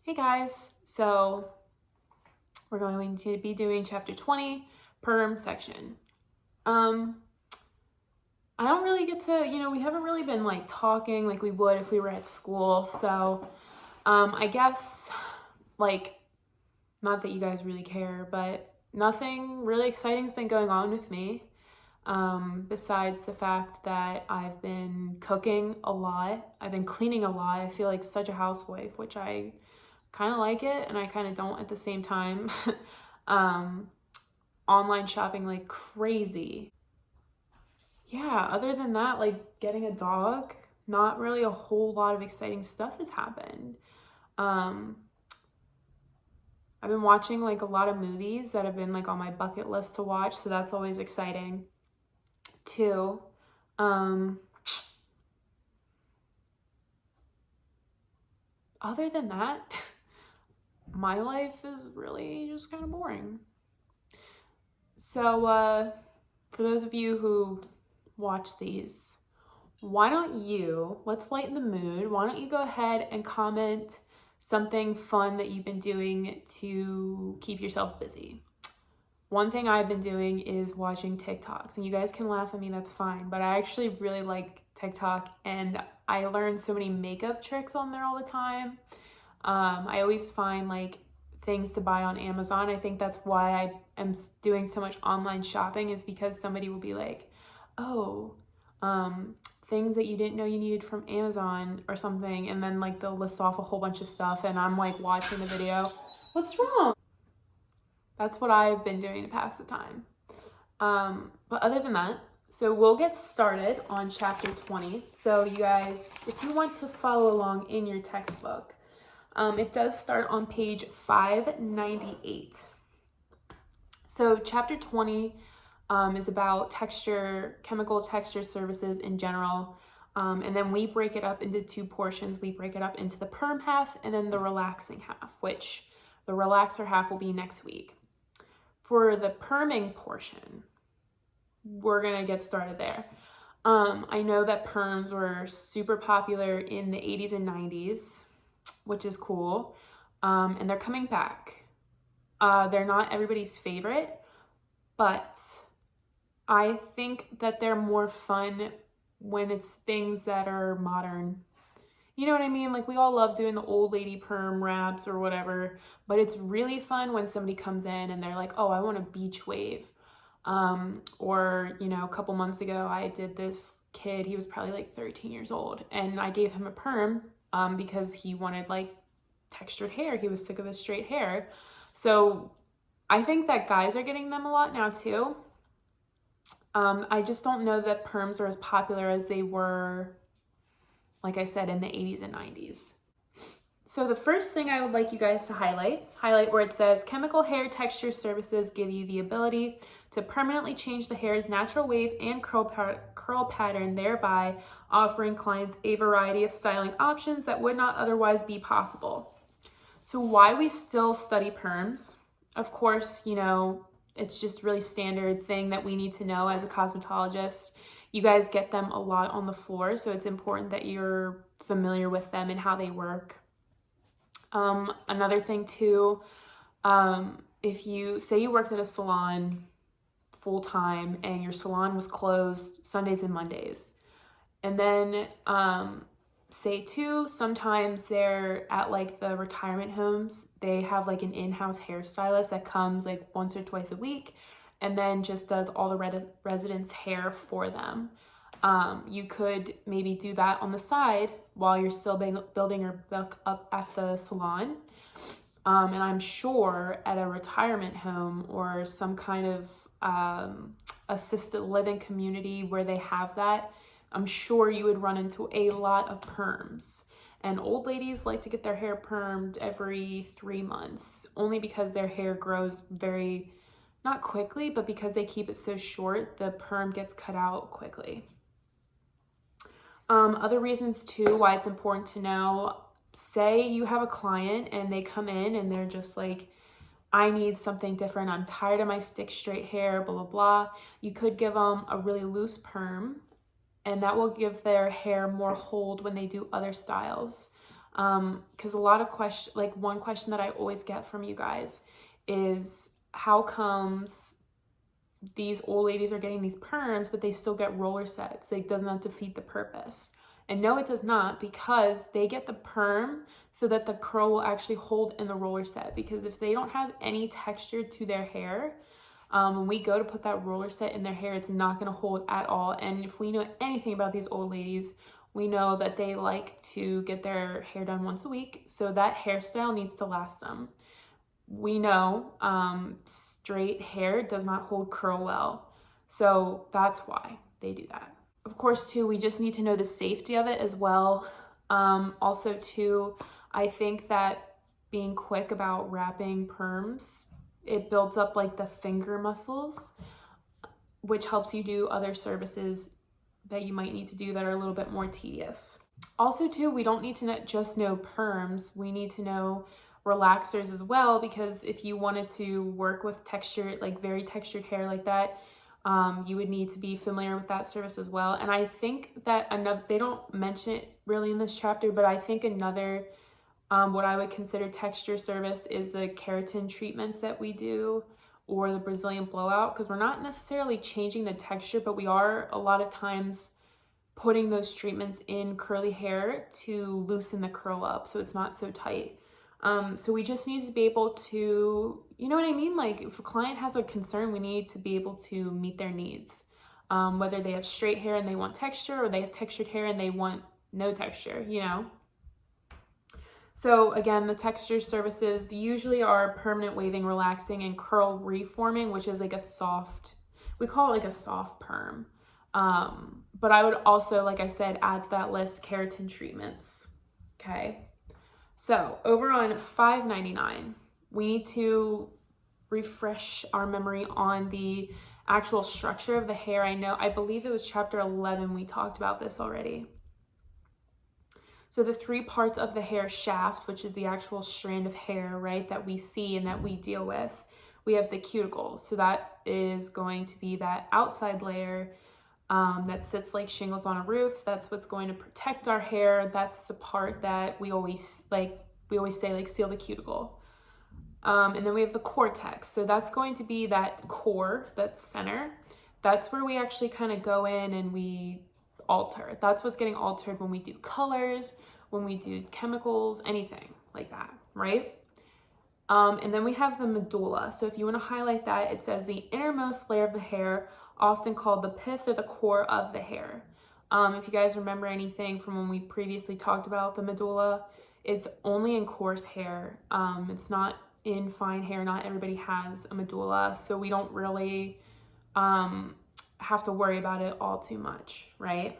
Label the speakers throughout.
Speaker 1: Hey guys, so we're going to be doing chapter 20, perm section. I don't really get to, we haven't really been like talking like we would if we were at school. So, I guess like, not that you guys really care, but nothing really exciting's been going on with me. Besides the fact that I've been cooking a lot, I've been cleaning a lot. I feel like such a housewife, which I kind of like it and I kind of don't at the same time. Online shopping like crazy. Yeah, other than that, like getting a dog, not really a whole lot of exciting stuff has happened. Um, I've been watching like a lot of movies that have been like on my bucket list to watch, so that's always exciting too. Um, Other than that, my life is really just kind of boring. So, for those of you who watch these, why don't you, let's lighten the mood. Why don't you go ahead and comment something fun that you've been doing to keep yourself busy? One thing I've been doing is watching TikToks, and you guys can laugh at me, that's fine, but I actually really like TikTok, and I learn so many makeup tricks on there all the time. I always find like things to buy on Amazon. I think that's why I am doing so much online shopping, is because somebody will be like, oh, things that you didn't know you needed from Amazon or something, and then like they'll list off a whole bunch of stuff, and I'm like watching the video. What's wrong? That's what I've been doing to pass the time. But other than that, so we'll get started on chapter 20. So you guys, if you want to follow along in your textbook, it does start on page 598. So chapter 20 is about chemical texture services in general. And then we break it up into two portions. We break it up into the perm half and then the relaxing half, which the relaxer half will be next week. For the perming portion, we're going to get started there. I know that perms were super popular in the 80s and 90s, which is cool. And they're coming back. They're not everybody's favorite, but I think that they're more fun when it's things that are modern. You know what I mean? Like, we all love doing the old lady perm wraps or whatever, but it's really fun when somebody comes in and they're like, oh, I want a beach wave. Or, a couple months ago, I did this kid, he was probably like 13 years old, and I gave him a perm because he wanted like textured hair. He was sick of his straight hair. So I think that guys are getting them a lot now too. I just don't know that perms are as popular as they were, like I said, in the 80s and 90s. So the first thing I would like you guys to highlight where it says chemical hair texture services give you the ability to permanently change the hair's natural wave and curl pattern, thereby offering clients a variety of styling options that would not otherwise be possible. So why we still study perms? Of course, it's just really standard thing that we need to know as a cosmetologist. You guys get them a lot on the floor, so it's important that you're familiar with them and how they work. Another thing too, if you say you worked at a salon full time and your salon was closed Sundays and Mondays, and then say too, sometimes they're at like the retirement homes, they have like an in-house hairstylist that comes like once or twice a week and then just does all the residents' hair for them. You could maybe do that on the side while you're still building your book up at the salon. And I'm sure at a retirement home or some kind of assisted living community where they have that, I'm sure you would run into a lot of perms. And old ladies like to get their hair permed every 3 months, only because their hair grows very, not quickly, but because they keep it so short, the perm gets cut out quickly. Other reasons too why it's important to know, say you have a client and they come in and they're just like, I need something different, I'm tired of my stick straight hair, blah, blah, blah. You could give them a really loose perm, and that will give their hair more hold when they do other styles. Because a lot of questions, like one question that I always get from you guys is, how comes these old ladies are getting these perms, but they still get roller sets? Like, doesn't that defeat the purpose? And no, it does not, because they get the perm so that the curl will actually hold in the roller set. Because if they don't have any texture to their hair, when we go to put that roller set in their hair, it's not going to hold at all. And if we know anything about these old ladies, we know that they like to get their hair done once a week. So that hairstyle needs to last them. We know straight hair does not hold curl well. So that's why they do that. Of course, too, we just need to know the safety of it as well. Also, too, I think that being quick about wrapping perms, it builds up like the finger muscles, which helps you do other services that you might need to do that are a little bit more tedious. Also, too, we don't need to just know perms. We need to know relaxers as well, because if you wanted to work with textured, like very textured hair like that, you would need to be familiar with that service as well. And I think that they don't mention it really in this chapter, but I think another, what I would consider texture service is the keratin treatments that we do, or the Brazilian blowout, because we're not necessarily changing the texture, but we are a lot of times putting those treatments in curly hair to loosen the curl up so it's not so tight. So we just need to be able to, you know what I mean? Like, if a client has a concern, we need to be able to meet their needs. Whether they have straight hair and they want texture, or they have textured hair and they want no texture, you know? So again, the texture services usually are permanent waving, relaxing, and curl reforming, which is like a soft, we call it like a soft perm. But I would also, like I said, add to that list keratin treatments. Okay. So over on $5.99, we need to refresh our memory on the actual structure of the hair. I believe it was chapter 11 we talked about this already. So the three parts of the hair shaft, which is the actual strand of hair, right, that we see and that we deal with, we have the cuticle. So that is going to be that outside layer that sits like shingles on a roof. That's what's going to protect our hair. That's the part that we always say, like, seal the cuticle. And then we have the cortex. So that's going to be that core, that center. That's where we actually kind of go in and we alter. That's what's getting altered when we do colors, when we do chemicals, anything like that, right? And then we have the medulla. So if you want to highlight that, it says the innermost layer of the hair, often called the pith or the core of the hair. If you guys remember anything from when we previously talked about the medulla, it's only in coarse hair. It's not in fine hair. Not everybody has a medulla, so we don't really have to worry about it all too much, right?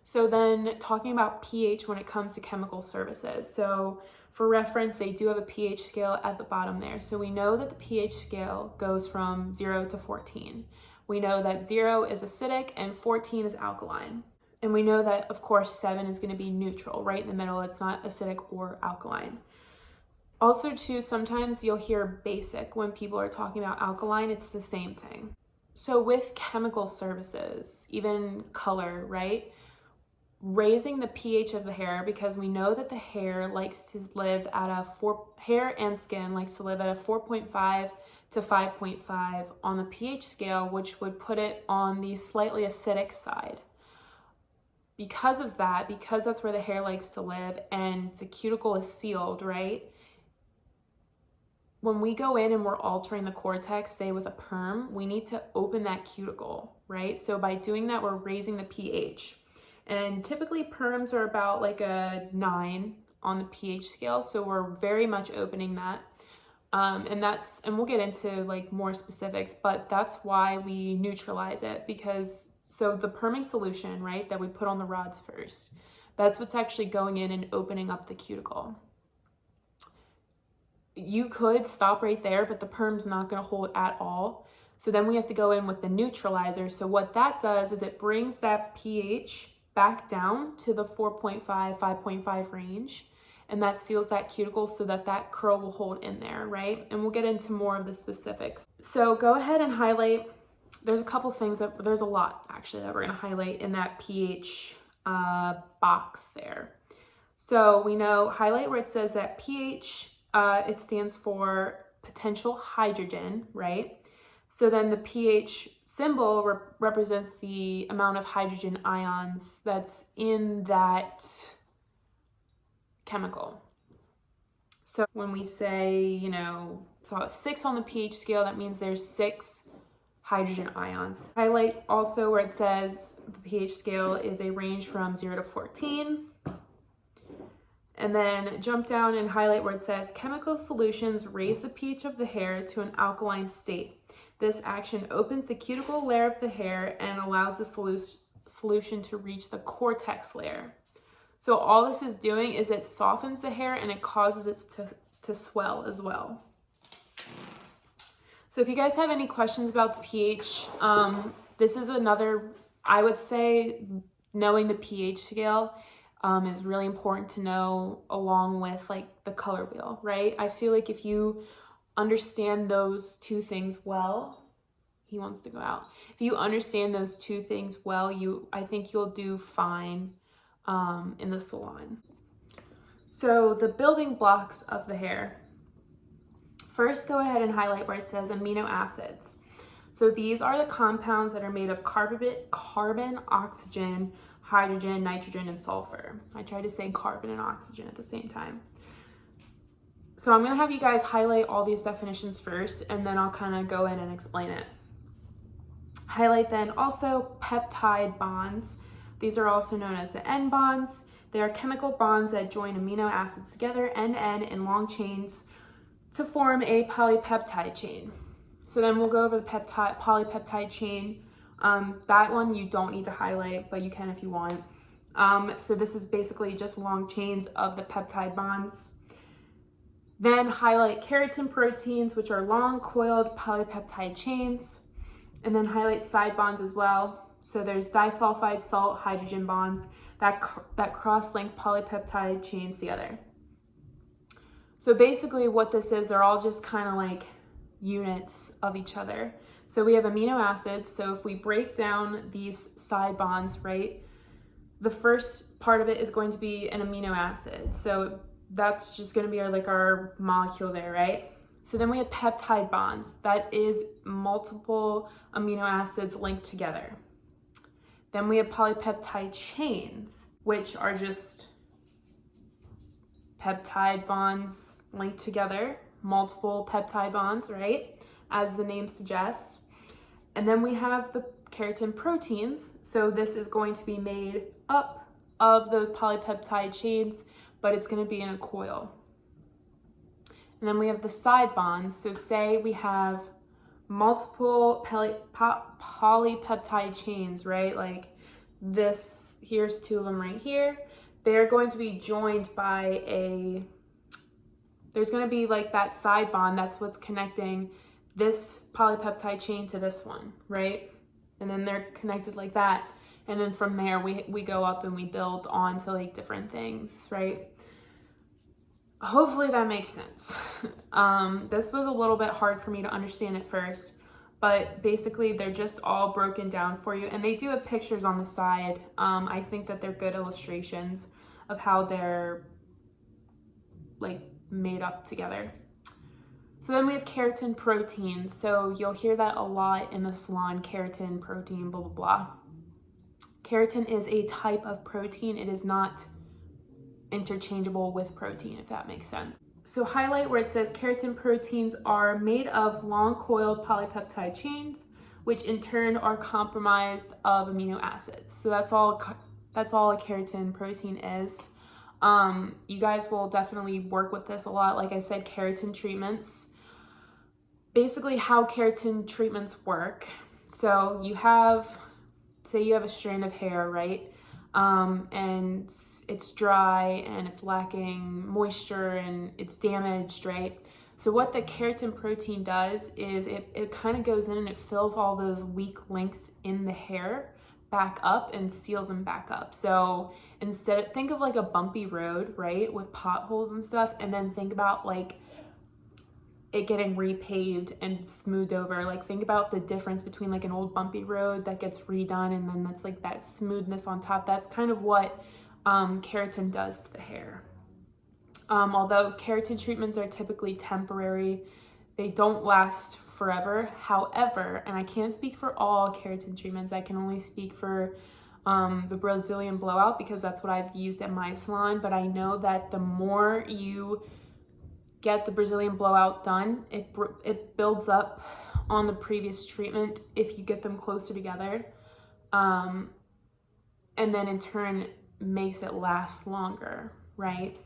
Speaker 1: So then talking about pH when it comes to chemical services. So for reference, they do have a pH scale at the bottom there. So we know that the pH scale goes from 0 to 14. We know that 0 is acidic and 14 is alkaline. And we know that, of course, 7 is going to be neutral, right in the middle. It's not acidic or alkaline. Also, too, sometimes you'll hear basic when people are talking about alkaline. It's the same thing. So with chemical services, even color, right? Raising the pH of the hair, because we know that the hair likes to live at hair and skin likes to live at a 4.5 to 5.5 on the pH scale, which would put it on the slightly acidic side. Because of that, because that's where the hair likes to live and the cuticle is sealed, right? When we go in and we're altering the cortex, say with a perm, we need to open that cuticle, right? So by doing that, we're raising the pH. And typically perms are about like a 9 on the pH scale. So we're very much opening that. And we'll get into like more specifics, but that's why we neutralize it, because so the perming solution, right, that we put on the rods first, that's what's actually going in and opening up the cuticle. You could stop right there, but the perm's not going to hold at all. So then we have to go in with the neutralizer. So what that does is it brings that pH back down to the 4.5, 5.5 range. And that seals that cuticle so that that curl will hold in there, right? And we'll get into more of the specifics. So go ahead and highlight. There's a couple things there's a lot actually that we're going to highlight in that pH box there. So we know highlight where it says that pH, it stands for potential hydrogen, right? So then the pH symbol represents the amount of hydrogen ions that's in that chemical. So when we say, you know, so a 6 on the pH scale, that means there's 6 hydrogen ions. Highlight also where it says the pH scale is a range from 0 to 14. And then jump down and highlight where it says chemical solutions raise the pH of the hair to an alkaline state. This action opens the cuticle layer of the hair and allows the solution to reach the cortex layer. So all this is doing is it softens the hair and it causes it to swell as well. So if you guys have any questions about the pH, this is another, I would say knowing the pH scale is really important to know, along with like the color wheel, right? I feel like if you understand those two things well, he wants to go out. If you understand those two things well, I think you'll do fine in the salon. So the building blocks of the hair. First, go ahead and highlight where it says amino acids. So these are the compounds that are made of carbon, oxygen, hydrogen, nitrogen, and sulfur. I tried to say carbon and oxygen at the same time. So I'm going to have you guys highlight all these definitions first, and then I'll kind of go in and explain it. Highlight then also peptide bonds. These are also known as the N bonds. They are chemical bonds that join amino acids together, end-to-end, in long chains to form a polypeptide chain. So then we'll go over the polypeptide chain. That one you don't need to highlight, but you can if you want. So this is basically just long chains of the peptide bonds. Then highlight keratin proteins, which are long coiled polypeptide chains. And then highlight side bonds as well. So there's disulfide salt hydrogen bonds that cross-link polypeptide chains together. So basically what this is, they're all just kind of like units of each other. So we have amino acids. So if we break down these side bonds, right, the first part of it is going to be an amino acid. So that's just going to be our molecule there, right? So then we have peptide bonds. That is multiple amino acids linked together. Then we have polypeptide chains, which are just peptide bonds linked together, multiple peptide bonds, right? As the name suggests. And then we have the keratin proteins. So this is going to be made up of those polypeptide chains, but it's going to be in a coil. And then we have the side bonds. So say we have multiple polypeptide chains, right? Like this, here's two of them right here. They're going to be joined by there's going to be like that side bond. That's what's connecting this polypeptide chain to this one, right? And then they're connected like that. And then from there, we go up and we build on to like different things, right? Hopefully that makes sense. This was a little bit hard for me to understand at first, but basically they're just all broken down for you. And they do have pictures on the side. I think that they're good illustrations of how they're like made up together. So then we have keratin proteins. So you'll hear that a lot in the salon, keratin, protein, blah, blah, blah. Keratin is a type of protein. It is not interchangeable with protein, if that makes sense. So highlight where it says keratin proteins are made of long coiled polypeptide chains, which in turn are comprised of amino acids. So that's all a keratin protein is. You guys will definitely work with this a lot. Like I said, keratin treatments. Basically how keratin treatments work. So say you have a strand of hair, right? And it's dry and it's lacking moisture and it's damaged, right? So what the keratin protein does is it kind of goes in and it fills all those weak links in the hair back up and seals them back up. So think of like a bumpy road, right? With potholes and stuff. And then think about like it getting repaved and smoothed over. Like think about the difference between like an old bumpy road that gets redone and then that's like that smoothness on top. That's kind of what keratin does to the hair. Although keratin treatments are typically temporary, they don't last forever. However, and I can't speak for all keratin treatments, I can only speak for the Brazilian blowout because that's what I've used at my salon, but I know that the more you get the Brazilian blowout done, it builds up on the previous treatment if you get them closer together, and then in turn makes it last longer, right?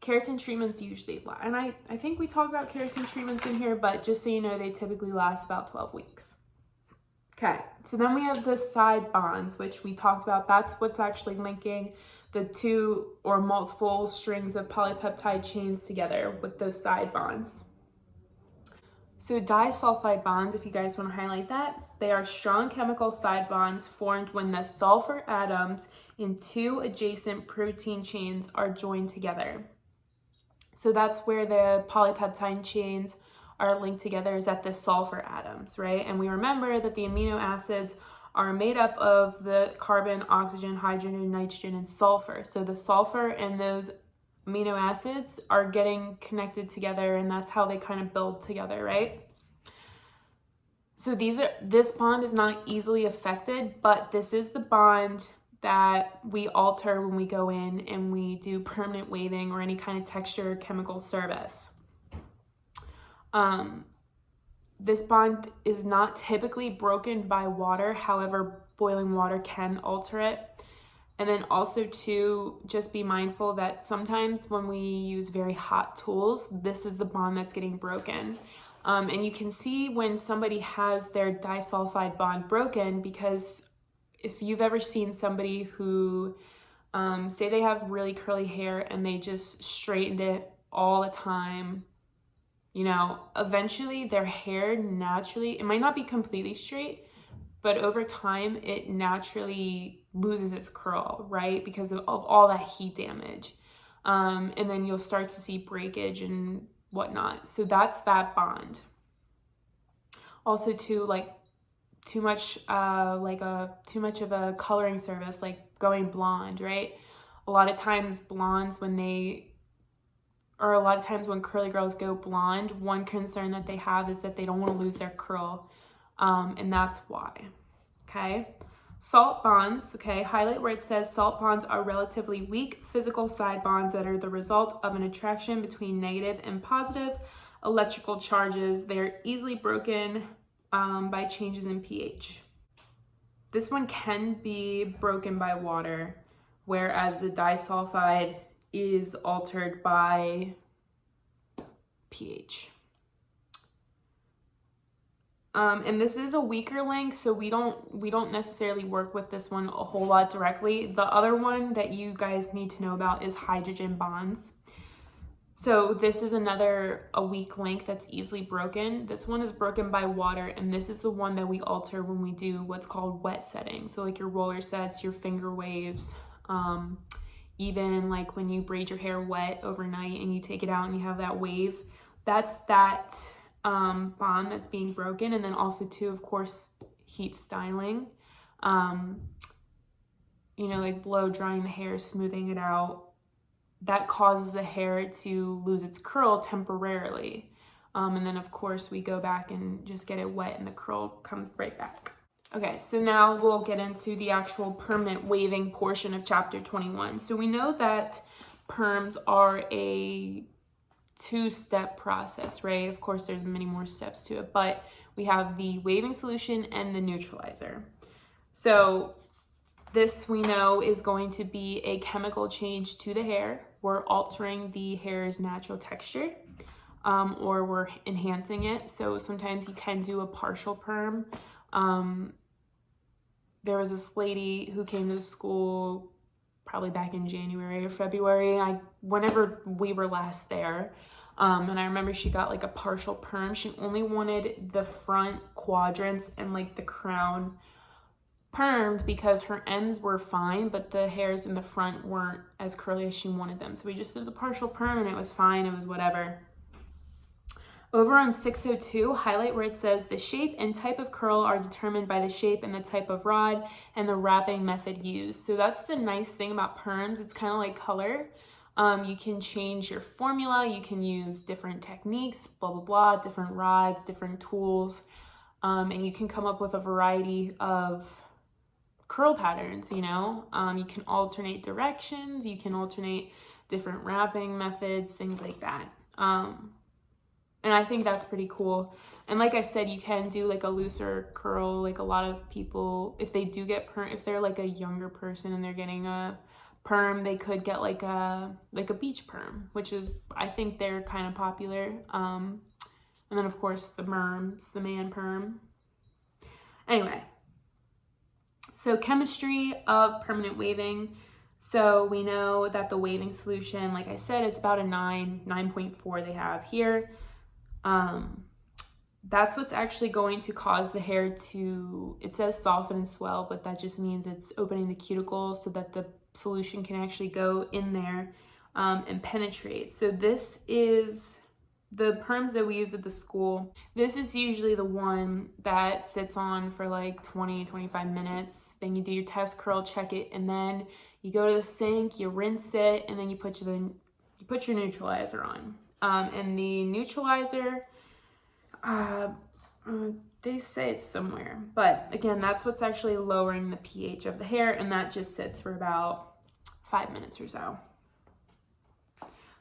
Speaker 1: Keratin treatments usually last, and I think we talk about keratin treatments in here, but just so you know, they typically last about 12 weeks. Okay, so then we have the side bonds, which we talked about. That's what's actually linking the two or multiple strings of polypeptide chains together with those side bonds. So disulfide bonds, if you guys want to highlight that, they are strong chemical side bonds formed when the sulfur atoms in two adjacent protein chains are joined together. So that's where the polypeptide chains are linked together, is at the sulfur atoms, right? And we remember that the amino acids are made up of the carbon, oxygen, hydrogen, nitrogen, and sulfur. So the sulfur and those amino acids are getting connected together, and that's how they kind of build together, right? So this bond is not easily affected, but this is the bond that we alter when we go in and we do permanent waving or any kind of texture chemical service. This bond is not typically broken by water, however, boiling water can alter it. And then also to just be mindful that sometimes when we use very hot tools, this is the bond that's getting broken. And you can see when somebody has their disulfide bond broken, because if you've ever seen somebody who, say they have really curly hair and they just straightened it all the time, you know, eventually their hair naturally, it might not be completely straight, but over time it naturally loses its curl, right? Because of all that heat damage. And then you'll start to see breakage and whatnot. So that's that bond. Also too, like too much of a coloring service, like going blonde, right? A lot of times when curly girls go blonde, one concern that they have is that they don't want to lose their curl. And that's why, okay? Salt bonds, okay, highlight where it says salt bonds are relatively weak physical side bonds that are the result of an attraction between negative and positive electrical charges. They're easily broken by changes in pH. This one can be broken by water, whereas the disulfide is altered by pH. And this is a weaker link, so we don't necessarily work with this one a whole lot directly. The other one that you guys need to know about is hydrogen bonds. So this is a weak link that's easily broken. This one is broken by water, and this is the one that we alter when we do what's called wet setting. So like your roller sets, your finger waves, even like when you braid your hair wet overnight and you take it out and you have that wave, that's that bond that's being broken. And then also too, of course, heat styling, like blow drying the hair, smoothing it out, that causes the hair to lose its curl temporarily. And then of course we go back and just get it wet and the curl comes right back. Okay, so now we'll get into the actual permanent waving portion of chapter 21. So we know that perms are a two-step process, right? Of course, there's many more steps to it, but we have the waving solution and the neutralizer. So this we know is going to be a chemical change to the hair. We're altering the hair's natural texture, or we're enhancing it. So sometimes you can do a partial perm. There was this lady who came to school probably back in January or February, whenever we were last there. And I remember she got like a partial perm. She only wanted the front quadrants and like the crown permed because her ends were fine, but the hairs in the front weren't as curly as she wanted them. So we just did the partial perm and it was fine. It was whatever. Over on 602, highlight where it says the shape and type of curl are determined by the shape and the type of rod and the wrapping method used. So that's the nice thing about perms. It's kind of like color. You can change your formula. You can use different techniques, blah, blah, blah, different rods, different tools. And you can come up with a variety of curl patterns, you know. You can alternate directions. You can alternate different wrapping methods, things like that. And I think that's pretty cool. And like I said, you can do like a looser curl. Like a lot of people, if they do get perm, if they're like a younger person and they're getting a perm, they could get like a beach perm, which is, I think they're kind of popular. And then of course the merms, the man perm. Anyway, so chemistry of permanent waving. So we know that the waving solution, like I said, it's about a 9.4 they have here. That's what's actually going to cause the hair to, it says soften and swell, but that just means it's opening the cuticle so that the solution can actually go in there and penetrate. So this is the perms that we use at the school. This is usually the one that sits on for like 20-25 minutes. Then you do your test curl, check it, and then you go to the sink, you rinse it, and then you put your neutralizer on. And the neutralizer, they say it's somewhere, but again, that's what's actually lowering the pH of the hair, and that just sits for about 5 minutes or so.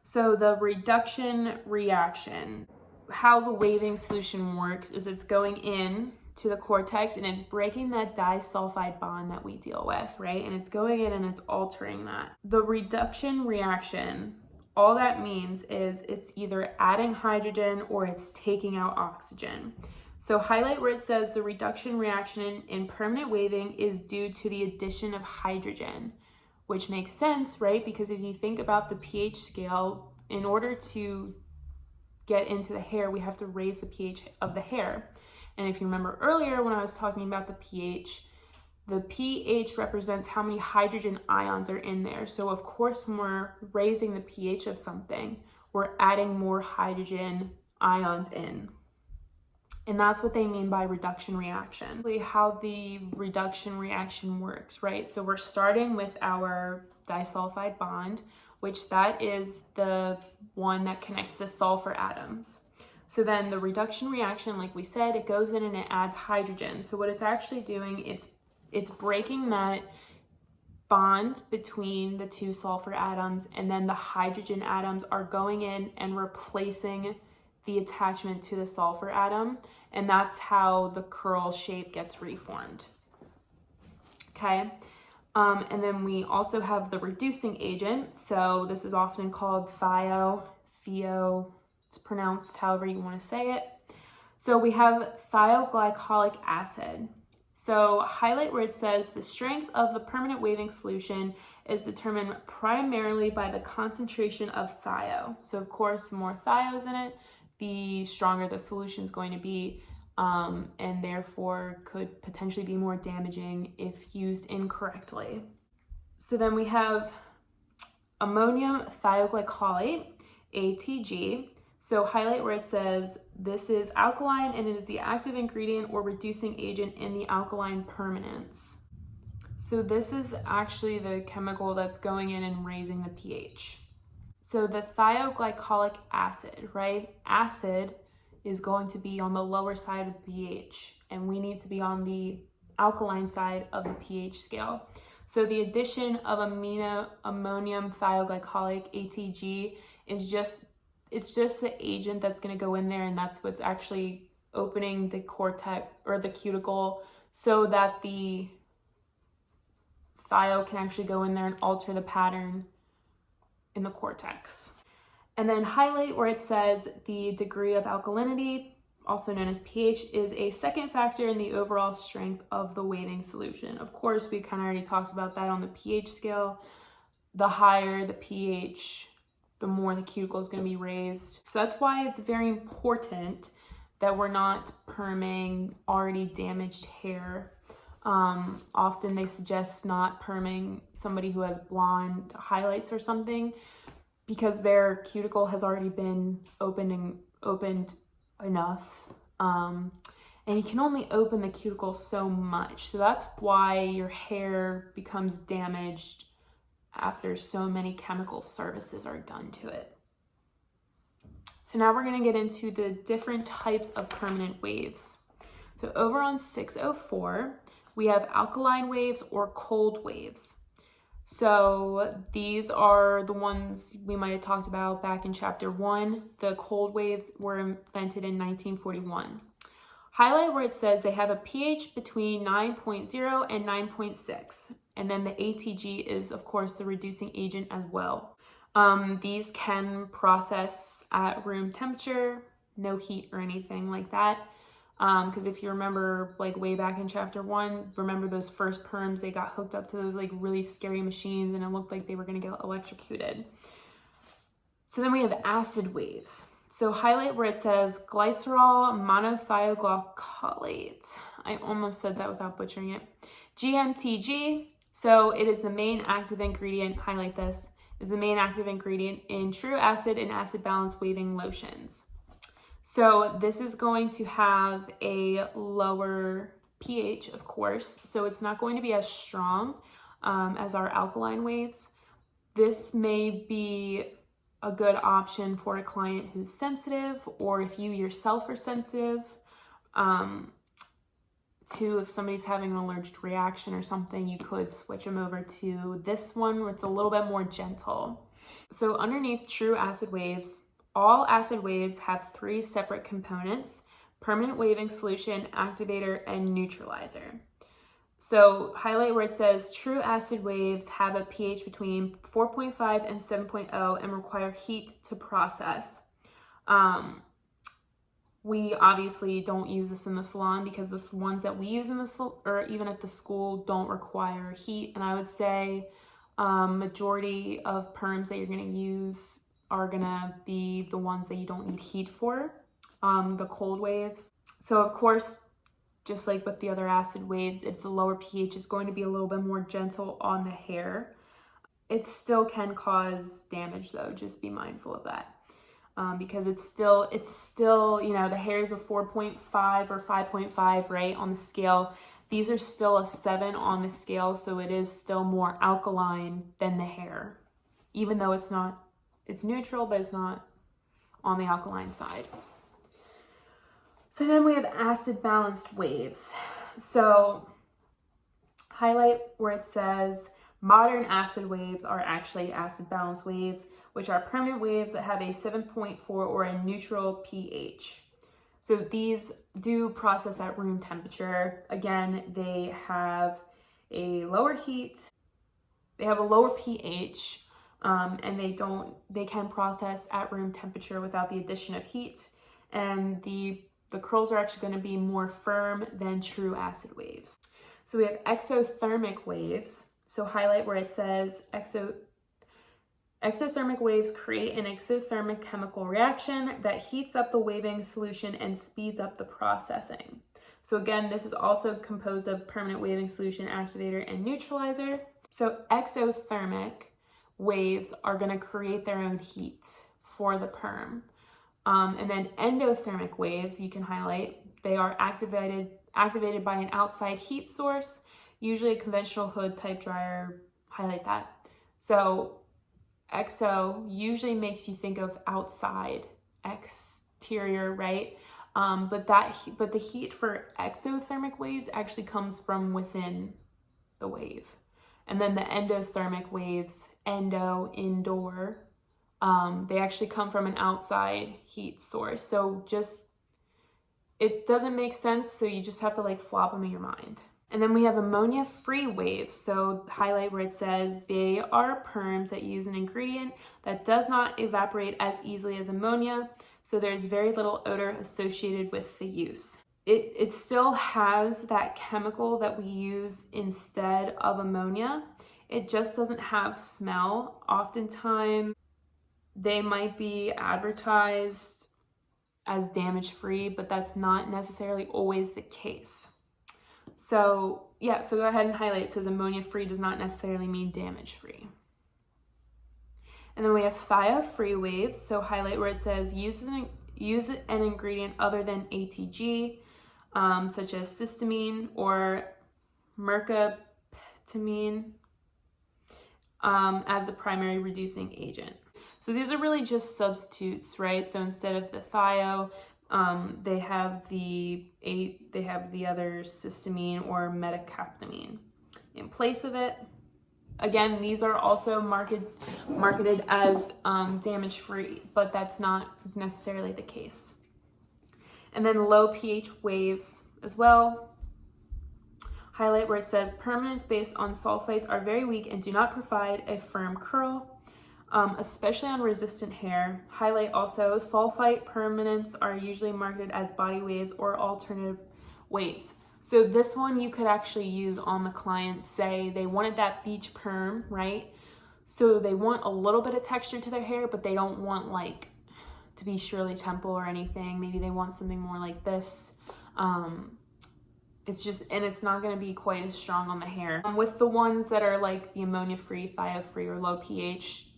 Speaker 1: So the reduction reaction, how the waving solution works is it's going in to the cortex and it's breaking that disulfide bond that we deal with, right? And it's going in and it's altering that. The reduction reaction, all that means is it's either adding hydrogen or it's taking out oxygen. So highlight where it says the reduction reaction in permanent waving is due to the addition of hydrogen, which makes sense, right? Because if you think about the pH scale, in order to get into the hair, we have to raise the pH of the hair. And if you remember earlier when I was talking about the pH represents how many hydrogen ions are in there. So of course, when we're raising the pH of something, we're adding more hydrogen ions in. And that's what they mean by reduction reaction. How the reduction reaction works, right? So we're starting with our disulfide bond, which that is the one that connects the sulfur atoms. So then the reduction reaction, like we said, it goes in and it adds hydrogen. So what it's actually doing, it's breaking that bond between the two sulfur atoms, and then the hydrogen atoms are going in and replacing the attachment to the sulfur atom, and that's how the curl shape gets reformed. Okay, and then we also have the reducing agent. So this is often called thio, it's pronounced however you want to say it. So we have thioglycolic acid. So highlight where it says the strength of the permanent waving solution is determined primarily by the concentration of thio. So of course, the more thios in it, the stronger the solution is going to be, and therefore could potentially be more damaging if used incorrectly. So then we have ammonium thioglycolate, ATG. So highlight where it says this is alkaline and it is the active ingredient or reducing agent in the alkaline permanents. So this is actually the chemical that's going in and raising the pH. So the thioglycolic acid, right? Acid is going to be on the lower side of the pH, and we need to be on the alkaline side of the pH scale. So the addition of ammonium thioglycolic, ATG, is just the agent that's going to go in there, and that's what's actually opening the cortex or the cuticle so that the thio can actually go in there and alter the pattern in the cortex. And then highlight where it says the degree of alkalinity, also known as pH, is a second factor in the overall strength of the waving solution. Of course, we kind of already talked about that on the pH scale. The higher the pH, the more the cuticle is going to be raised. So that's why it's very important that we're not perming already damaged hair. Often they suggest not perming somebody who has blonde highlights or something because their cuticle has already been opened enough. And you can only open the cuticle so much. So that's why your hair becomes damaged after so many chemical services are done to it. So now we're gonna get into the different types of permanent waves. So over on 604, we have alkaline waves or cold waves. So these are the ones we might have talked about back in chapter 1. The cold waves were invented in 1941. Highlight where it says they have a pH between 9.0 and 9.6. And then the ATG is, of course, the reducing agent as well. These can process at room temperature, no heat or anything like that. Because if you remember, like way back in chapter 1, remember those first perms, they got hooked up to those like really scary machines and it looked like they were going to get electrocuted. So then we have acid waves. So highlight where it says glycerol monothioglycolate. I almost said that without butchering it. GMTG. So it is the main active ingredient, highlight this, is the main active ingredient in true acid and acid balance waving lotions. So this is going to have a lower pH, of course, so it's not going to be as strong as our alkaline waves. This may be a good option for a client who's sensitive, or if you yourself are sensitive, if somebody's having an allergic reaction or something, you could switch them over to this one where it's a little bit more gentle. So underneath true acid waves, all acid waves have 3 separate components: permanent waving solution, activator, and neutralizer. So highlight where it says true acid waves have a pH between 4.5 and 7.0 and require heat to process. We obviously don't use this in the salon because the ones that we use in the or even at the school don't require heat. And I would say majority of perms that you're going to use are going to be the ones that you don't need heat for, the cold waves. So of course, just like with the other acid waves, it's a lower pH. It's going to be a little bit more gentle on the hair. It still can cause damage though, just be mindful of that. Because it's still, you know, the hair is a 4.5 or 5.5, right, on the scale. These are still a 7 on the scale, so it is still more alkaline than the hair, even though it's neutral, but it's not on the alkaline side. So then we have acid balanced waves. So highlight where it says modern acid waves are actually acid balanced waves, which are permanent waves that have a 7.4 or a neutral pH. So these do process at room temperature. Again, they have a lower heat, they have a lower pH, and they can process at room temperature without the addition of heat. And the curls are actually going to be more firm than true acid waves. So we have exothermic waves. So highlight where it says exothermic waves create an exothermic chemical reaction that heats up the waving solution and speeds up the processing. So again, this is also composed of permanent waving solution, activator, and neutralizer. So exothermic waves are going to create their own heat for the perm. And then endothermic waves, you can highlight, they are activated by an outside heat source, usually a conventional hood type dryer, highlight that. So exo usually makes you think of outside, exterior, right? But the heat for exothermic waves actually comes from within the wave. And then the endothermic waves, indoor, they actually come from an outside heat source. So it doesn't make sense. So you just have to like flop them in your mind. And then we have ammonia-free waves. So highlight where it says they are perms that use an ingredient that does not evaporate as easily as ammonia. So there's very little odor associated with the use. It still has that chemical that we use instead of ammonia. It just doesn't have smell. Oftentimes they might be advertised as damage-free, but that's not necessarily always the case. So yeah, so go ahead and highlight. It says ammonia-free does not necessarily mean damage-free. And then we have thio-free waves. So highlight where it says uses Use an ingredient other than ATG, such as cysteamine or mercaptamine, as a primary reducing agent. So these are really just substitutes, right? So instead of the thio, they have the other cysteamine or metacaptamine in place of it. Again, these are also marketed as damage-free, but that's not necessarily the case. And then low pH waves as well. Highlight where it says permanents based on sulfites are very weak and do not provide a firm curl, especially on resistant hair. Highlight also sulfite permanents are usually marketed as body waves or alternative waves. So this one you could actually use on the client. Say they wanted that beach perm, right? So they want a little bit of texture to their hair, but they don't want like to be Shirley Temple or anything. Maybe they want something more like this. It's not going to be quite as strong on the hair. With the ones that are like the ammonia-free, thio-free, or low pH,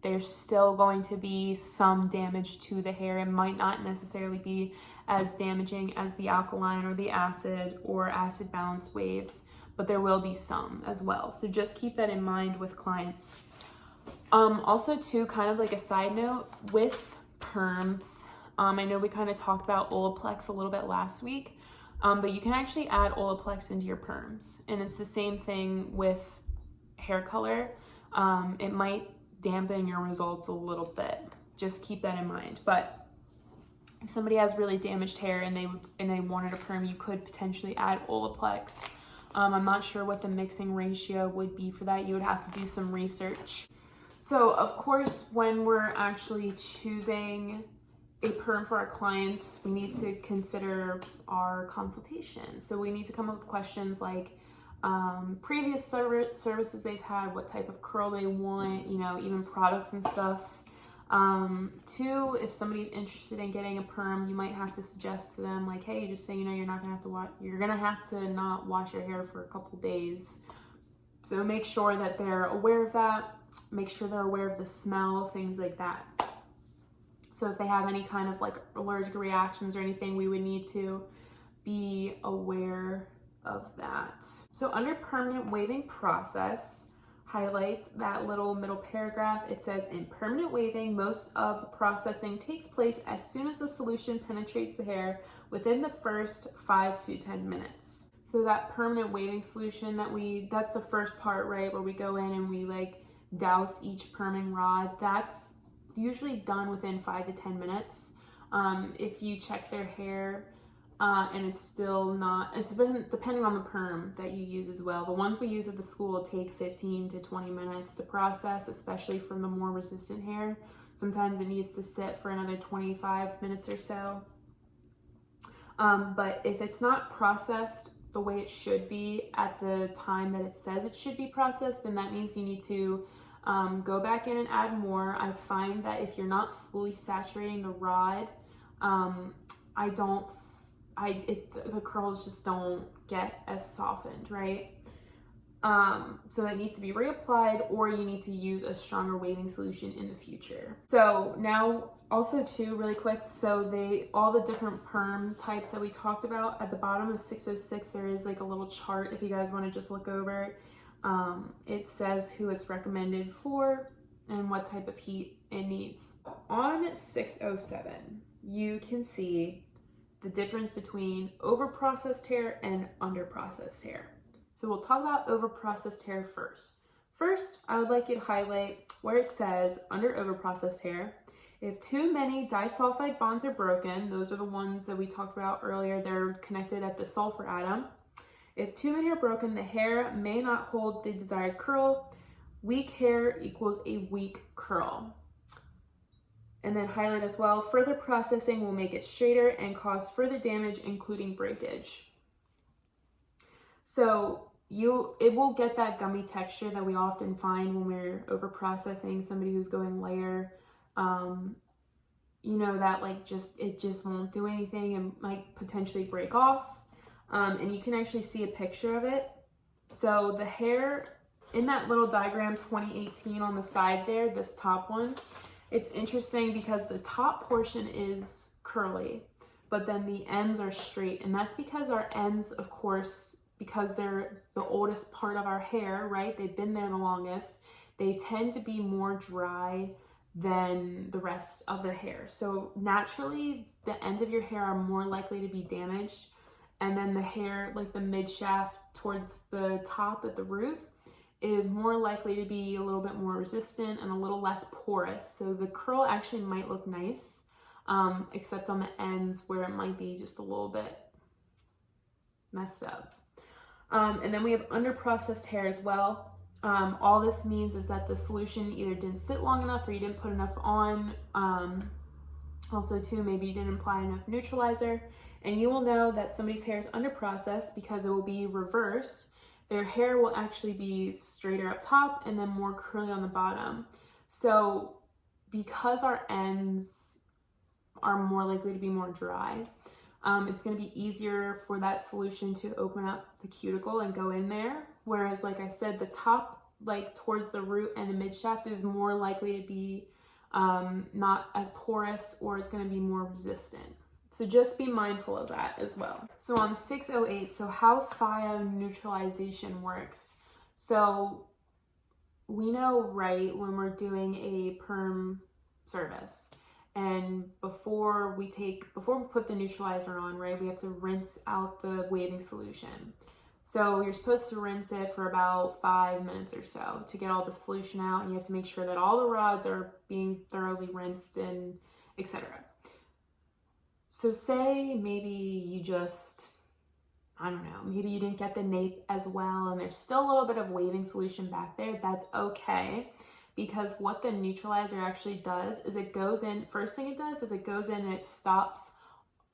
Speaker 1: there's still going to be some damage to the hair. It might not necessarily be as damaging as the alkaline or the acid or acid balance waves, but there will be some as well. So just keep that in mind with clients. Also too, kind of like a side note with perms, I know we kind of talked about Olaplex a little bit last week, but you can actually add Olaplex into your perms, and it's the same thing with hair color. It might dampen your results a little bit. Just keep that in mind. But if somebody has really damaged hair and they wanted a perm, you could potentially add Olaplex. I'm not sure what the mixing ratio would be for that. You would have to do some research. So of course, when we're actually choosing a perm for our clients, we need to consider our consultation. So we need to come up with questions like previous services they've had, what type of curl they want, even products and stuff. Two, if somebody's interested in getting a perm, you might have to suggest to them like, hey, just so you know, you're gonna have to not wash your hair for a couple days. So make sure that they're aware of that. Make sure they're aware of the smell, things like that. So if they have any kind of like allergic reactions or anything, we would need to be aware of that. So under permanent waving process, highlight that little middle paragraph. It says in permanent waving, most of the processing takes place as soon as the solution penetrates the hair within the first 5 to 10 minutes. So that permanent waving solution that's the first part, right? Where we go in and we like douse each perming rod. That's usually done within 5 to 10 minutes. If you check their hair and it's still not, depending on the perm that you use as well. The ones we use at the school take 15 to 20 minutes to process, especially from the more resistant hair. Sometimes it needs to sit for another 25 minutes or so. But if it's not processed the way it should be at the time that it says it should be processed, then that means you need to go back in and add more. I find that if you're not fully saturating the rod, the curls just don't get as softened, right? So it needs to be reapplied, or you need to use a stronger waving solution in the future. So now also too, really quick, so all the different perm types that we talked about, at the bottom of 606, there is like a little chart if you guys want to just look over it. It says who it's recommended for and what type of heat it needs. On 607, you can see the difference between over-processed hair and under-processed hair. So we'll talk about over-processed hair first. First, I would like you to highlight where it says under over-processed hair, if too many disulfide bonds are broken, those are the ones that we talked about earlier, they're connected at the sulfur atom. If too many are broken, the hair may not hold the desired curl. Weak hair equals a weak curl. And then highlight as well, further processing will make it straighter and cause further damage, including breakage. So it will get that gummy texture that we often find when we're over processing somebody who's going layer. That it just won't do anything and might potentially break off. And you can actually see a picture of it. So the hair in that little diagram 2018 on the side there, this top one, it's interesting because the top portion is curly, but then the ends are straight. And that's because our ends, of course, because they're the oldest part of our hair, right? They've been there the longest. They tend to be more dry than the rest of the hair. So naturally, the ends of your hair are more likely to be damaged. And then the hair, like the mid shaft towards the top at the root, is more likely to be a little bit more resistant and a little less porous. So the curl actually might look nice, except on the ends where it might be just a little bit messed up. And then we have underprocessed hair as well. All this means is that the solution either didn't sit long enough or you didn't put enough on. Also too, maybe you didn't apply enough neutralizer. And you will know that somebody's hair is underprocessed because it will be reversed. Their hair will actually be straighter up top and then more curly on the bottom. So because our ends are more likely to be more dry, it's going to be easier for that solution to open up the cuticle and go in there. Whereas, like I said, the top, like towards the root and the mid shaft, is more likely to be not as porous, or it's going to be more resistant. So just be mindful of that as well. So on 608, so how neutralization works. So we know, right, when we're doing a perm service, and before we put the neutralizer on, right, we have to rinse out the waving solution. So you're supposed to rinse it for about 5 minutes or so to get all the solution out, and you have to make sure that all the rods are being thoroughly rinsed and etc. So say maybe you just, I don't know, maybe you didn't get the nape as well and there's still a little bit of waving solution back there. That's okay, because what the neutralizer actually does is it goes in, first thing it does is it goes in and it stops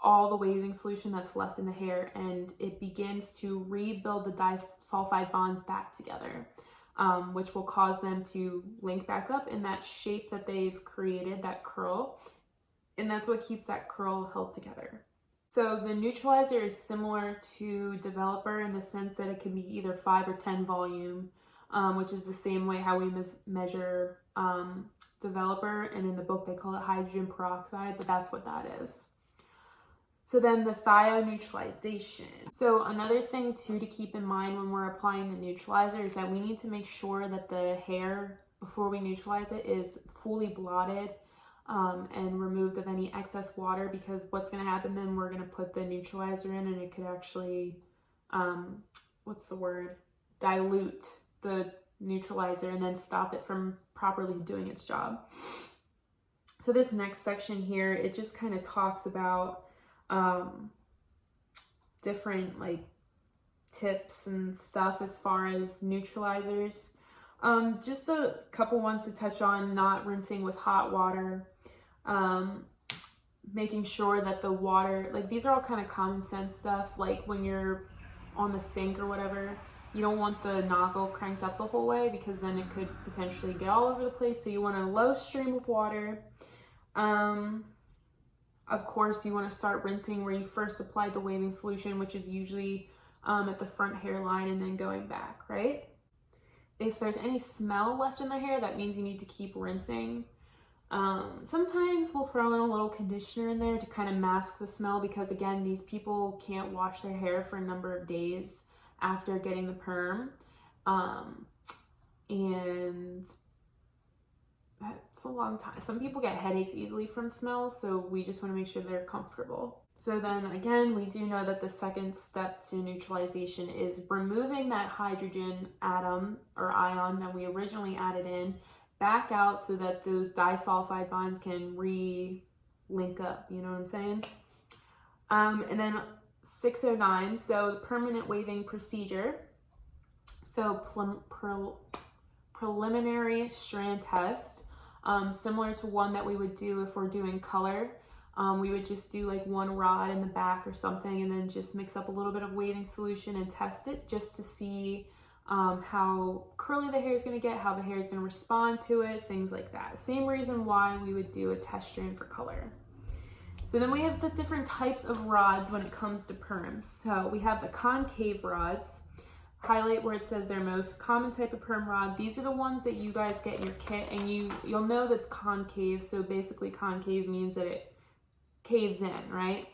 Speaker 1: all the waving solution that's left in the hair, and it begins to rebuild the disulfide bonds back together, which will cause them to link back up in that shape that they've created, that curl. And that's what keeps that curl held together. So the neutralizer is similar to developer in the sense that it can be either 5 or 10 volume, which is the same way how we measure developer. And in the book, they call it hydrogen peroxide, but that's what that is. So then the neutralization. So another thing too to keep in mind when we're applying the neutralizer is that we need to make sure that the hair, before we neutralize it, is fully blotted and removed of any excess water, because what's going to happen then, we're going to put the neutralizer in and it could actually, dilute the neutralizer and then stop it from properly doing its job. So this next section here, it just kind of talks about different like tips and stuff as far as neutralizers. Just a couple ones to touch on: not rinsing with hot water, making sure that the water, like these are all kind of common sense stuff, like when you're on the sink or whatever, you don't want the nozzle cranked up the whole way because then it could potentially get all over the place. So you want a low stream of water. Of course, you want to start rinsing where you first applied the waving solution, which is usually at the front hairline, and then going back, right? If there's any smell left in the hair, that means you need to keep rinsing. Sometimes we'll throw in a little conditioner in there to kind of mask the smell, because again, these people can't wash their hair for a number of days after getting the perm. And that's a long time. Some people get headaches easily from smells, so we just want to make sure they're comfortable. So then again, we do know that the second step to neutralization is removing that hydrogen atom or ion that we originally added in back out so that those disulfide bonds can re-link up, you know what I'm saying? And then 609, so the permanent waving procedure. So preliminary strand test, similar to one that we would do if we're doing color. We would just do like one rod in the back or something, and then just mix up a little bit of waving solution and test it just to see how curly the hair is going to get, how the hair is going to respond to it, things like that. Same reason why we would do a test strand for color. So then we have the different types of rods when it comes to perms. So we have the concave rods. Highlight where it says their most common type of perm rod. These are the ones that you guys get in your kit, and you'll know that's concave. So basically concave means that it caves in, right?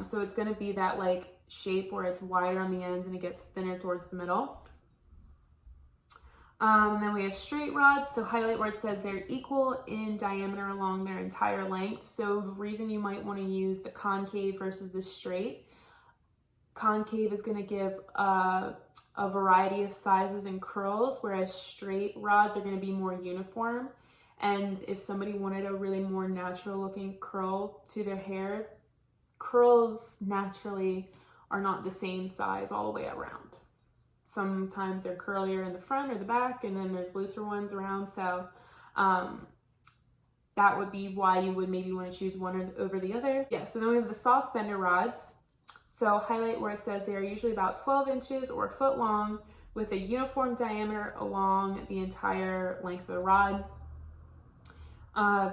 Speaker 1: So it's gonna be that like shape where it's wider on the ends and it gets thinner towards the middle. And then we have straight rods. So highlight where it says they're equal in diameter along their entire length. So the reason you might want to use the concave versus the straight, concave is going to give a variety of sizes and curls, whereas straight rods are going to be more uniform. And if somebody wanted a really more natural looking curl to their hair, curls naturally are not the same size all the way around. Sometimes they're curlier in the front or the back, and then there's looser ones around. So that would be why you would maybe want to choose one over the other. Yeah, so then we have the soft bender rods. So highlight where it says they are usually about 12 inches or a foot long with a uniform diameter along the entire length of the rod.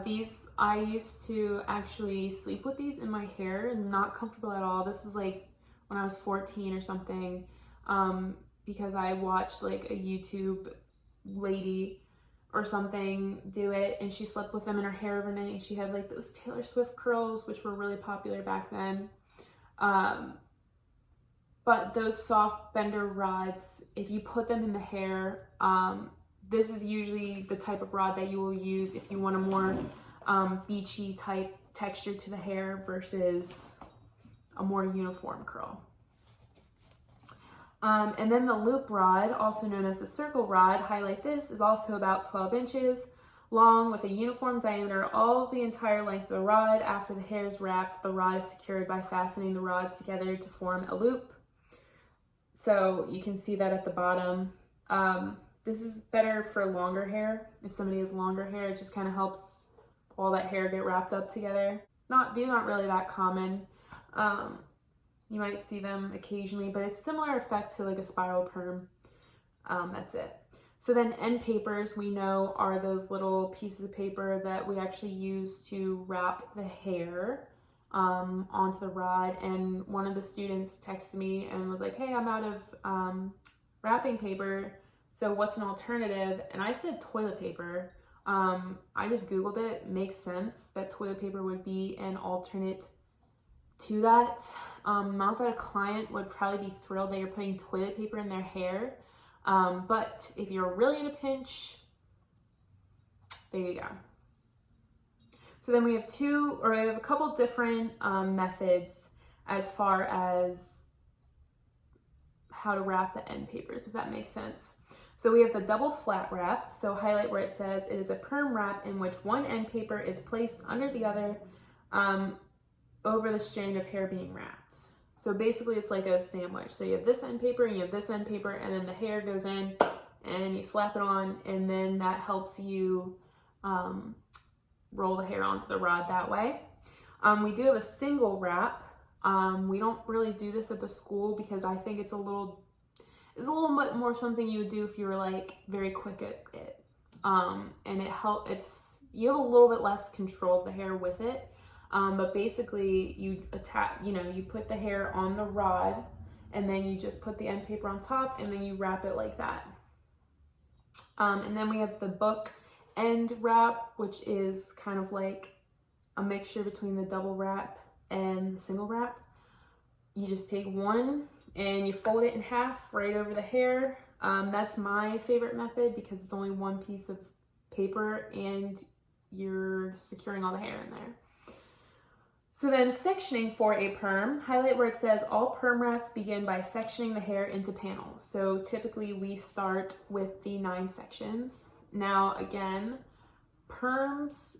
Speaker 1: These, I used to actually sleep with these in my hair, and not comfortable at all. This was like when I was 14 or something. Because I watched like a YouTube lady or something do it, and she slept with them in her hair overnight, and she had like those Taylor Swift curls, which were really popular back then. But those soft bender rods, if you put them in the hair, this is usually the type of rod that you will use if you want a more beachy type texture to the hair versus a more uniform curl. And then the loop rod, also known as the circle rod, highlight this, is also about 12 inches long with a uniform diameter all the entire length of the rod. After the hair is wrapped, the rod is secured by fastening the rods together to form a loop. So you can see that at the bottom. This is better for longer hair. If somebody has longer hair, it just kind of helps all that hair get wrapped up together. These aren't really that common. You might see them occasionally, but it's similar effect to like a spiral perm. That's it. So then end papers, we know, are those little pieces of paper that we actually use to wrap the hair onto the rod. And one of the students texted me and was like, hey, I'm out of wrapping paper, so what's an alternative? And I said toilet paper. I just Googled it. It makes sense that toilet paper would be an alternate to that. Not that a client would probably be thrilled that you're putting toilet paper in their hair, but if you're really in a pinch, there you go. So then we have a couple different methods as far as how to wrap the end papers, if that makes sense. So we have the double flat wrap. So highlight where it says it is a perm wrap in which one end paper is placed under the other over the strand of hair being wrapped. So basically it's like a sandwich. So you have this end paper and you have this end paper, and then the hair goes in and you slap it on, and then that helps you roll the hair onto the rod that way. We do have a single wrap. We don't really do this at the school because I think it's a little bit more something you would do if you were like very quick at it. And you have a little bit less control of the hair with it. But basically you put the hair on the rod, and then you just put the end paper on top, and then you wrap it like that. And then we have the book end wrap, which is kind of like a mixture between the double wrap and the single wrap. You just take one and you fold it in half right over the hair. That's my favorite method because it's only one piece of paper and you're securing all the hair in there. So then sectioning for a perm, highlight where it says all perm wraps begin by sectioning the hair into panels. So typically we start with the 9 sections. Now again, perms,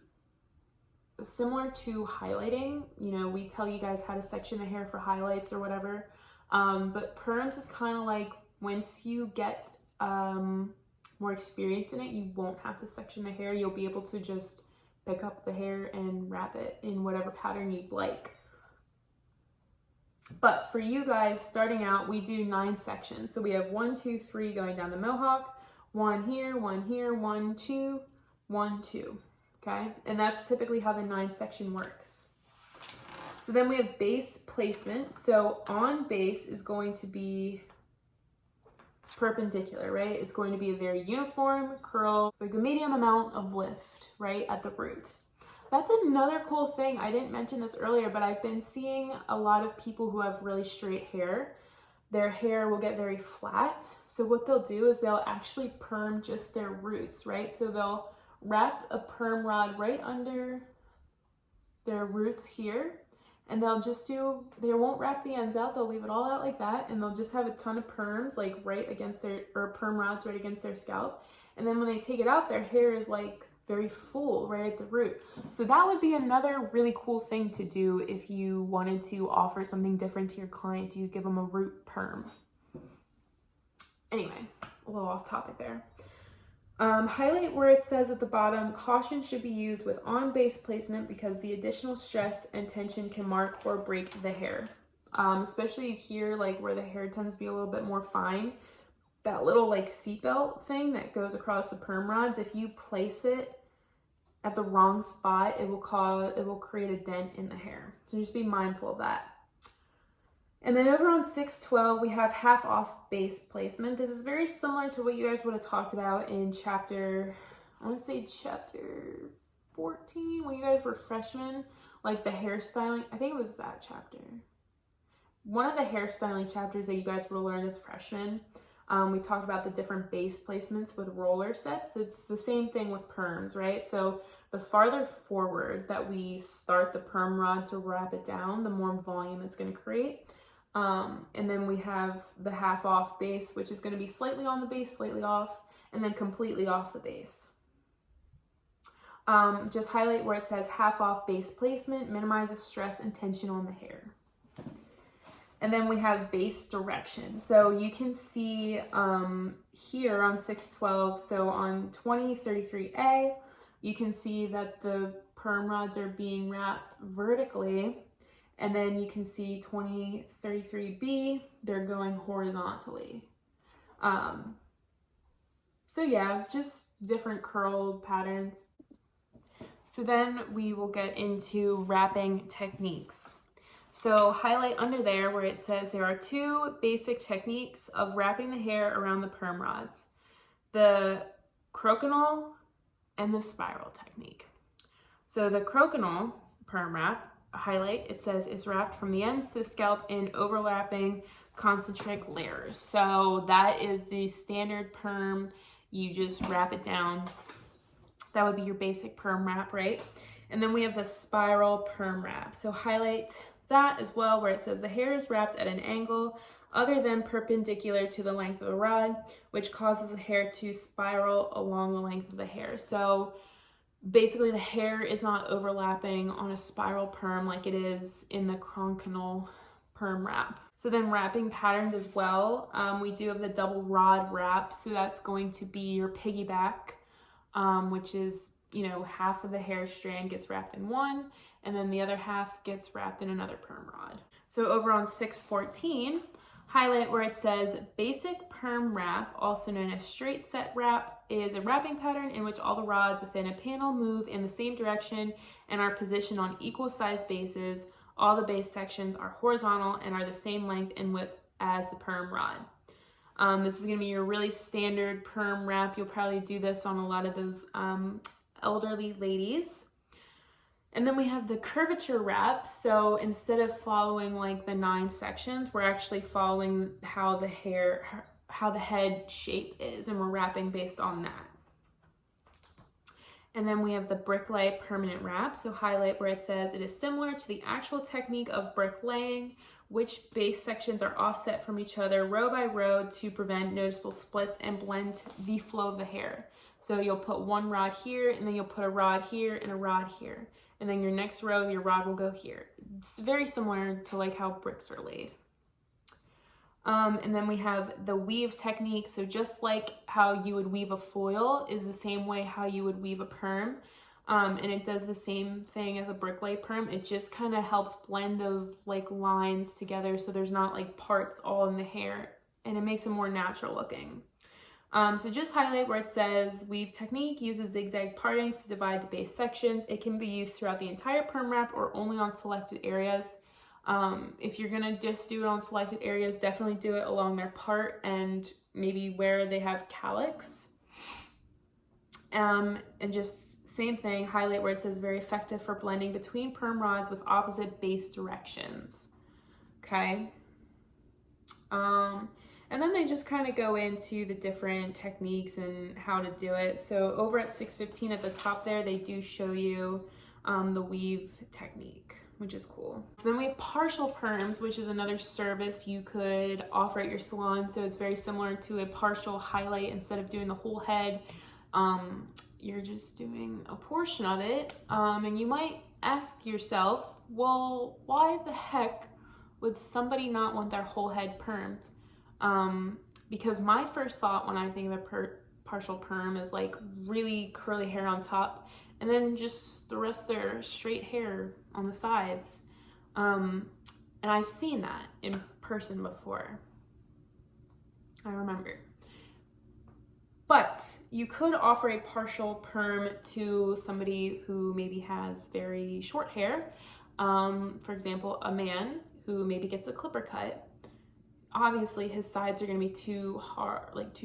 Speaker 1: similar to highlighting, we tell you guys how to section the hair for highlights or whatever. But perms is kind of like once you get more experience in it, you won't have to section the hair. You'll be able to just pick up the hair and wrap it in whatever pattern you'd like. But for you guys starting out, we do 9 sections. So we have 1, 2, 3 going down the mohawk, 1 here, 1 here, 1, 2, 1, 2. Okay, and that's typically how the 9 section works. So then we have base placement. So on base is going to be perpendicular, right? It's going to be a very uniform curl, like a medium amount of lift, right, at the root. That's another cool thing. I didn't mention this earlier, but I've been seeing a lot of people who have really straight hair. Their hair will get very flat. So what they'll do is they'll actually perm just their roots, right? So they'll wrap a perm rod right under their roots here, and they'll just they won't wrap the ends out, they'll leave it all out like that, and they'll just have a ton of perms like right against or perm rods right against their scalp. And then when they take it out, their hair is like very full right at the root. So that would be another really cool thing to do if you wanted to offer something different to your client. You give them a root perm. Anyway, a little off topic there. Highlight where it says at the bottom, caution should be used with on-base placement because the additional stress and tension can mark or break the hair. Especially here, like where the hair tends to be a little bit more fine. That little like seatbelt thing that goes across the perm rods, if you place it at the wrong spot, it will create a dent in the hair. So just be mindful of that. And then over on 612, we have half off base placement. This is very similar to what you guys would have talked about in chapter 14, when you guys were freshmen, like the hairstyling. I think it was that chapter. One of the hairstyling chapters that you guys would have learned as freshmen. We talked about the different base placements with roller sets. It's the same thing with perms, right? So the farther forward that we start the perm rod to wrap it down, the more volume it's going to create. And then we have the half off base, which is going to be slightly on the base, slightly off, and then completely off the base. Just highlight where it says half off base placement, minimizes stress and tension on the hair. And then we have base direction. So you can see here on 612, so on 2033A, you can see that the perm rods are being wrapped vertically. And then you can see 2033B, they're going horizontally. So yeah, just different curl patterns. So then we will get into wrapping techniques. So highlight under there where it says there are two basic techniques of wrapping the hair around the perm rods. The crokinole and the spiral technique. So the crokinole perm wrap, highlight, it says is wrapped from the ends to the scalp in overlapping concentric layers. So that is the standard perm. You just wrap it down. That would be your basic perm wrap, right? And then we have the spiral perm wrap. So highlight that as well where it says the hair is wrapped at an angle other than perpendicular to the length of the rod, which causes the hair to spiral along the length of the hair. So basically the hair is not overlapping on a spiral perm like it is in the crokinole perm wrap. So then wrapping patterns as well. We do have the double rod wrap. So that's going to be your piggyback, which is, half of the hair strand gets wrapped in one, and then the other half gets wrapped in another perm rod. So over on 614, highlight where it says basic perm wrap, also known as straight set wrap, is a wrapping pattern in which all the rods within a panel move in the same direction and are positioned on equal size bases. All the base sections are horizontal and are the same length and width as the perm rod. This is going to be your really standard perm wrap. You'll probably do this on a lot of those elderly ladies. And then we have the curvature wrap. So instead of following like the 9 sections, we're actually following how the head shape is, and we're wrapping based on that. And then we have the bricklaying permanent wrap. So highlight where it says it is similar to the actual technique of bricklaying, which base sections are offset from each other row by row to prevent noticeable splits and blend the flow of the hair. So you'll put one rod here, and then you'll put a rod here and a rod here. And then your next row, your rod will go here. It's very similar to like how bricks are laid. And then we have the weave technique. So just like how you would weave a foil is the same way how you would weave a perm. And it does the same thing as a bricklay perm. It just kind of helps blend those like lines together so there's not like parts all in the hair, and it makes it more natural looking. So just highlight where it says weave technique uses zigzag partings to divide the base sections. It can be used throughout the entire perm wrap or only on selected areas. If you're gonna just do it on selected areas, definitely do it along their part and maybe where they have calyx. And just same thing, highlight where it says very effective for blending between perm rods with opposite base directions. Okay. And then they just kind of go into the different techniques and how to do it. So over at 615 at the top there, they do show you the weave technique, which is cool. So then we have partial perms, which is another service you could offer at your salon. So it's very similar to a partial highlight. Instead of doing the whole head, you're just doing a portion of it. And you might ask yourself, well, why the heck would somebody not want their whole head permed? Because my first thought when I think of a partial perm is like really curly hair on top and then just the rest of their straight hair on the sides. And I've seen that in person before. I remember. But you could offer a partial perm to somebody who maybe has very short hair. For example, a man who maybe gets a clipper cut. Obviously his sides are going to be too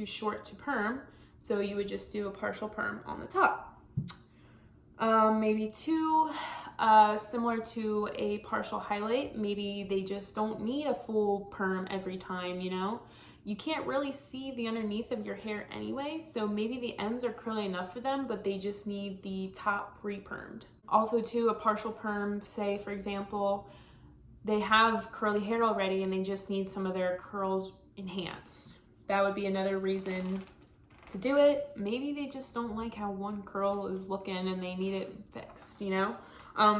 Speaker 1: short to perm, so you would just do a partial perm on the top. Maybe similar to a partial highlight, maybe they just don't need a full perm every time, you know? You can't really see the underneath of your hair anyway, so maybe the ends are curly enough for them, but they just need the top re-permed. Also too, a partial perm, say for example, they have curly hair already and they just need some of their curls enhanced. That would be another reason to do it. Maybe they just don't like how one curl is looking and they need it fixed, you know?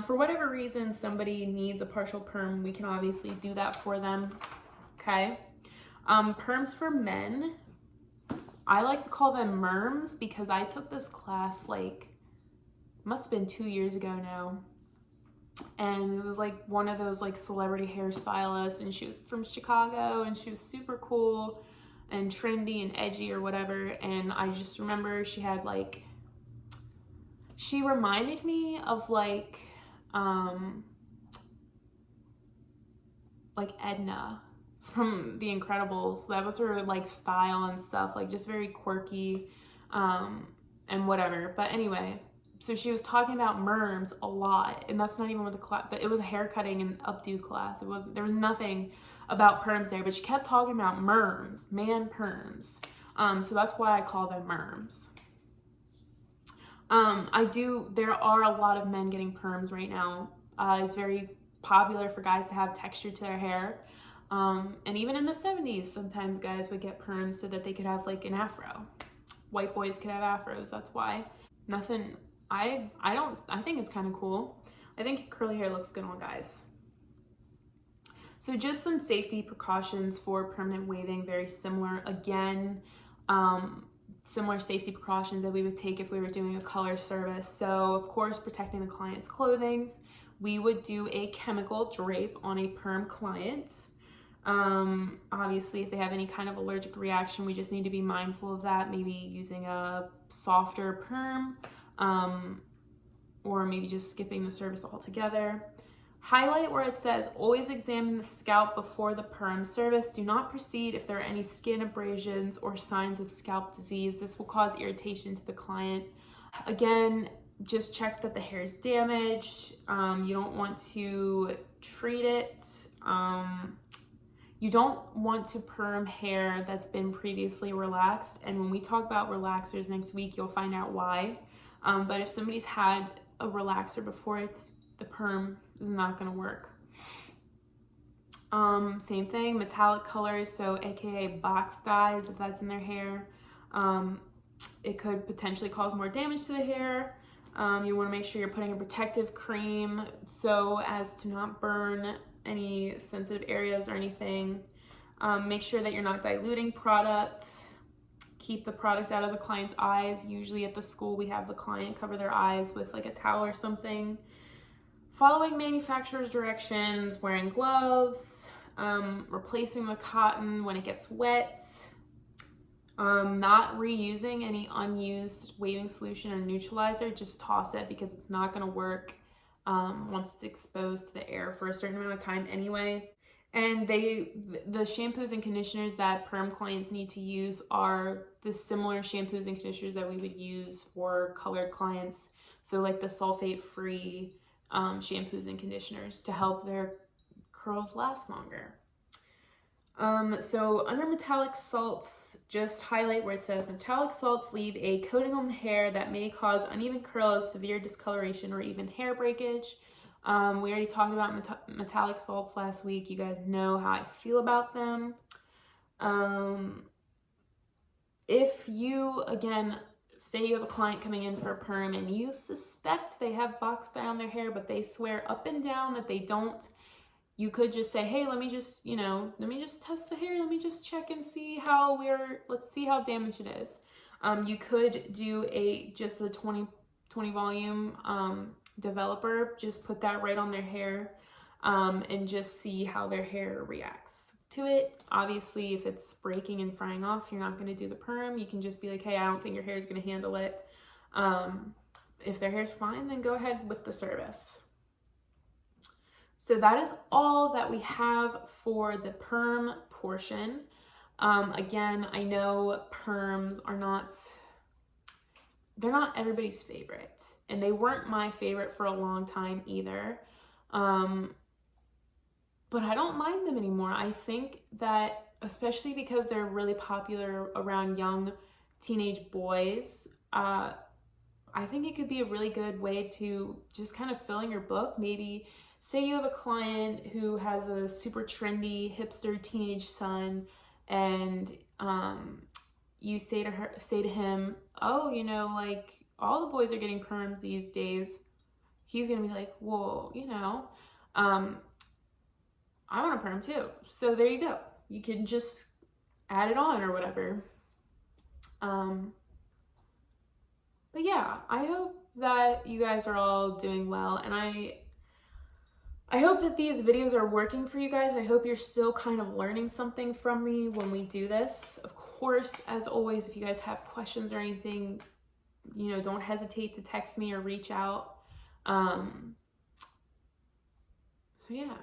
Speaker 1: For whatever reason somebody needs a partial perm, we can obviously do that for them, okay? Perms for men, I like to call them merms because I took this class must have been 2 years ago now. And it was like one of those like celebrity hairstylists, and she was from Chicago and she was super cool and trendy and edgy or whatever. And I just remember she had she reminded me of Edna from The Incredibles. That was her style and stuff, just very quirky and whatever. But anyway, so she was talking about merms a lot, and that's not even what the class, but it was a haircutting and updo class. There was nothing about perms there, but she kept talking about merms, man perms. So that's why I call them merms. There are a lot of men getting perms right now. It's very popular for guys to have texture to their hair. And even in the 70s, sometimes guys would get perms so that they could have an afro. White boys could have afros, that's why. Nothing, I think it's kind of cool. I think curly hair looks good on guys. So just some safety precautions for permanent waving, very similar. Again, similar safety precautions that we would take if we were doing a color service. So of course, protecting the client's clothing. We would do a chemical drape on a perm client. Obviously, if they have any kind of allergic reaction, we just need to be mindful of that. Maybe using a softer perm, or maybe just skipping the service altogether. Highlight where it says, always examine the scalp before the perm service. Do not proceed if there are any skin abrasions or signs of scalp disease. This will cause irritation to the client. Again, just check that the hair is damaged. You don't want to treat it. You don't want to perm hair that's been previously relaxed. And when we talk about relaxers next week, you'll find out why. But if somebody's had a relaxer before, the perm is not gonna work. Same thing, metallic colors, so AKA box dyes, if that's in their hair, it could potentially cause more damage to the hair. You wanna make sure you're putting a protective cream so as to not burn any sensitive areas or anything. Make sure that you're not diluting product. Keep the product out of the client's eyes. Usually at the school, we have the client cover their eyes with a towel or something. Following manufacturer's directions, wearing gloves, replacing the cotton when it gets wet, not reusing any unused waving solution or neutralizer. Just toss it because it's not gonna work once it's exposed to the air for a certain amount of time anyway. And the shampoos and conditioners that perm clients need to use are the similar shampoos and conditioners that we would use for colored clients. So like the sulfate-free shampoos and conditioners to help their curls last longer. So under metallic salts, just highlight where it says metallic salts leave a coating on the hair that may cause uneven curls, severe discoloration, or even hair breakage. We already talked about metallic salts last week. You guys know how I feel about them. If you, again, say you have a client coming in for a perm and you suspect they have box dye on their hair, but they swear up and down that they don't, you could just say, hey, let me just test the hair. Let me just check and see let's see how damaged it is. You could do just the 20 volume developer, just put that right on their hair and just see how their hair reacts to it. Obviously, if it's breaking and frying off, you're not going to do the perm. You can just be like, hey, I don't think your hair is going to handle it. If their hair's fine, then go ahead with the service. So that is all that we have for the perm portion. Again, I know perms they're not everybody's favorite, and they weren't my favorite for a long time either. But I don't mind them anymore. I think that, especially because they're really popular around young teenage boys, I think it could be a really good way to just kind of fill in your book. Maybe say you have a client who has a super trendy hipster teenage son, and you say to him, oh, like all the boys are getting perms these days. He's gonna be like, whoa, I want a perm too. So there you go. You can just add it on or whatever. But yeah, I hope that you guys are all doing well, and I hope that these videos are working for you guys. I hope you're still kind of learning something from me when we do this. Of course, as always, if you guys have questions or anything, don't hesitate to text me or reach out. So yeah,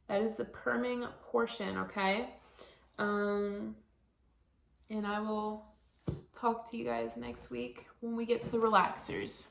Speaker 1: that is the perming portion, okay? And I will talk to you guys next week when we get to the relaxers.